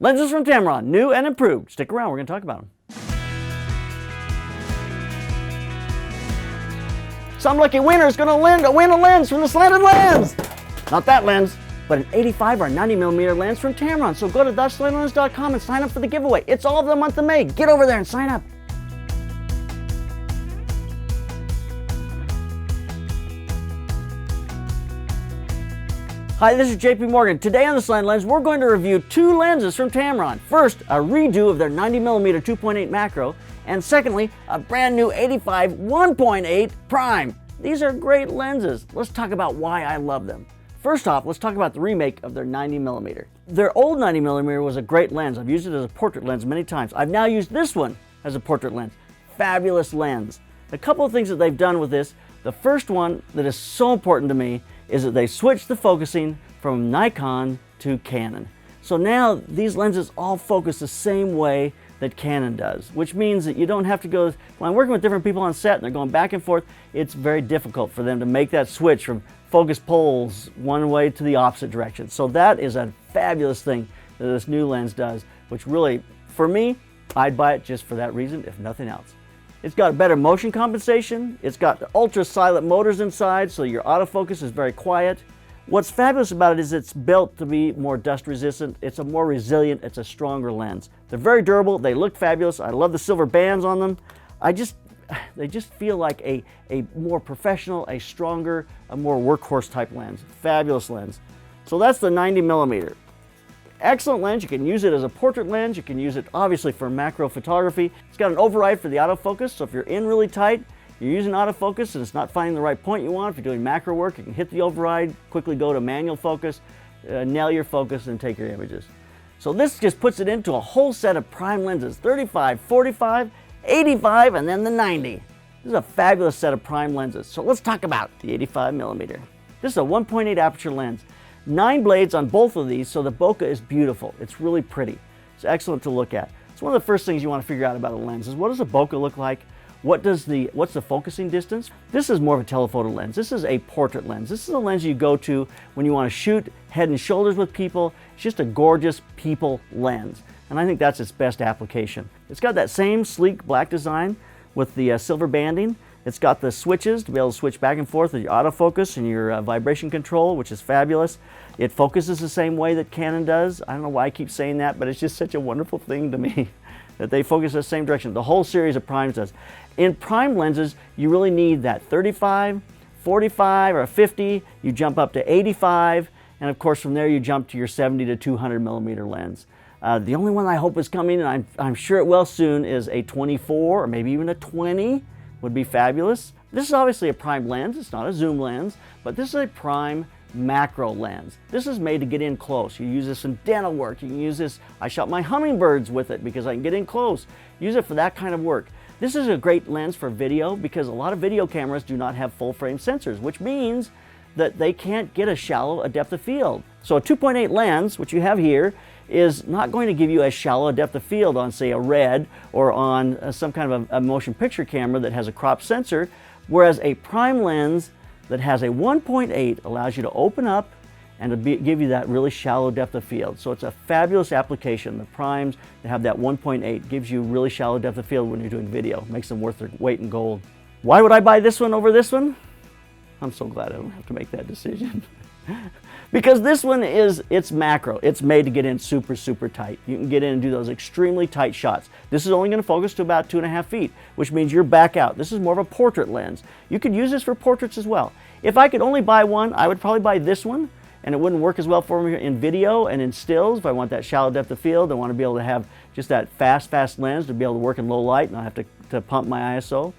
Lenses from Tamron, new and improved. Stick around, we're going to talk about them. Some lucky winner is going to win a lens from the Slanted lens. Not that lens, but an 85 or 90mm lens from Tamron. So go to theslantedlens.com and sign up for the giveaway. It's all of the month of May. Get over there and sign up. Hi, this is JP Morgan. Today on the Slanted Lens, we're going to review two lenses from Tamron. First, a redo of their 90mm 2.8 macro, and secondly, a brand new 85 1.8 prime. These are great lenses. Let's talk about why I love them. First off, let's talk about the remake of their 90mm. Their old 90mm was a great lens. I've used it as a portrait lens many times. I've now used this one as a portrait lens. Fabulous lens. A couple of things that they've done with this. The first one that is so important to me is that they switched the focusing from Nikon to Canon. So now these lenses all focus the same way that Canon does, which means that you don't have to go, when I'm working with different people on set and they're going back and forth, it's very difficult for them to make that switch from focus poles one way to the opposite direction. So that is a fabulous thing that this new lens does, which really, for me, I'd buy it just for that reason, if nothing else. It's got better motion compensation. It's got the ultra silent motors inside, so your autofocus is very quiet. What's fabulous about it is it's built to be more dust resistant. It's a more resilient, it's a stronger lens. They're very durable, they look fabulous. I love the silver bands on them. They just feel like a more professional, a stronger, a more workhorse type lens. Fabulous lens. So that's the 90mm. Excellent lens. You can use it as a portrait lens. You can use it obviously for macro photography. It's got an override for the autofocus, so if you're in really tight, you're using autofocus and it's not finding the right point you want, if you're doing macro work, you can hit the override, quickly go to manual focus, nail your focus and take your images. So this just puts it into a whole set of prime lenses, 35, 45, 85, and then the 90. This is a fabulous set of prime lenses. So let's talk about the 85mm. This is a 1.8 aperture lens. 9 blades on both of these, so the bokeh is beautiful. It's really pretty. It's excellent to look at. It's one of the first things you want to figure out about a lens is what does the bokeh look like? What's the focusing distance? This is more of a telephoto lens. This is a portrait lens. This is a lens you go to when you want to shoot head and shoulders with people. It's just a gorgeous people lens. And I think that's its best application. It's got that same sleek black design with the silver banding. It's got the switches to be able to switch back and forth with your autofocus and your vibration control, which is fabulous. It focuses the same way that Canon does. I don't know why I keep saying that, but it's just such a wonderful thing to me that they focus the same direction. The whole series of primes does. In prime lenses, you really need that 35, 45, or 50. You jump up to 85, and of course from there you jump to your 70 to 200mm lens. The only one I hope is coming, and I'm sure it will soon, is a 24 or maybe even a 20. Would be fabulous. This is obviously a prime lens. It's not a zoom lens, but this is a prime macro lens. This is made to get in close. You use this in dental work. You can use this, I shot my hummingbirds with it because I can get in close. Use it for that kind of work. This is a great lens for video because a lot of video cameras do not have full frame sensors, which means that they can't get a shallow depth of field. So a 2.8 lens, which you have here, is not going to give you as shallow a depth of field on, say, a RED or on some kind of a motion picture camera that has a crop sensor, whereas a prime lens that has a 1.8 allows you to open up and to give you that really shallow depth of field. So it's a fabulous application. The primes that have that 1.8 gives you really shallow depth of field when you're doing video. Makes them worth their weight in gold. Why would I buy this one over this one? I'm so glad I don't have to make that decision. Because this one it's macro. It's made to get in super, super tight. You can get in and do those extremely tight shots. This is only going to focus to about 2.5 feet, which means you're back out. This is more of a portrait lens. You could use this for portraits as well. If I could only buy one, I would probably buy this one, and it wouldn't work as well for me in video and in stills. If I want that shallow depth of field, I want to be able to have just that fast lens to be able to work in low light and not have to pump my ISO.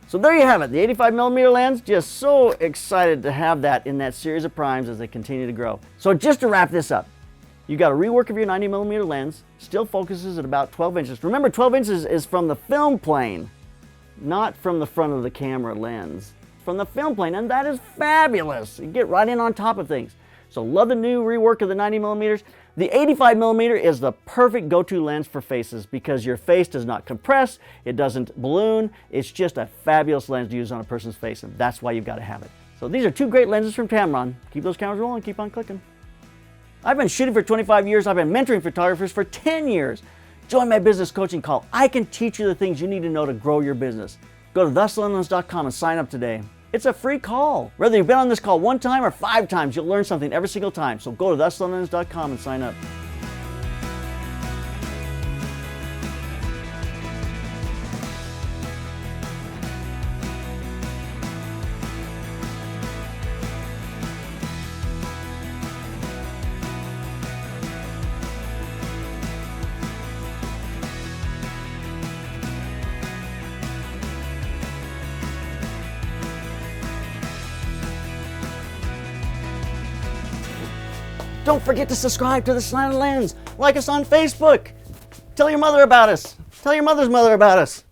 So there you have it, the 85mm lens. Just so excited to have that in that series of primes as they continue to grow. So just to wrap this up, you got a rework of your 90mm lens, still focuses at about 12 inches. Remember, 12 inches is from the film plane, not from the front of the camera lens. From the film plane, and that is fabulous. You get right in on top of things. So love the new rework of the 90mm. The 85mm is the perfect go-to lens for faces because your face does not compress, it doesn't balloon, it's just a fabulous lens to use on a person's face, and that's why you've got to have it. So these are two great lenses from Tamron. Keep those cameras rolling, keep on clicking. I've been shooting for 25 years. I've been mentoring photographers for 10 years. Join my business coaching call. I can teach you the things you need to know to grow your business. Go to theslantlens.com and sign up today. It's a free call. Whether you've been on this call 1 time or 5 times, you'll learn something every single time. So go to theslantlens.com and sign up. Don't forget to subscribe to The Slanted Lens. Like us on Facebook. Tell your mother about us. Tell your mother's mother about us.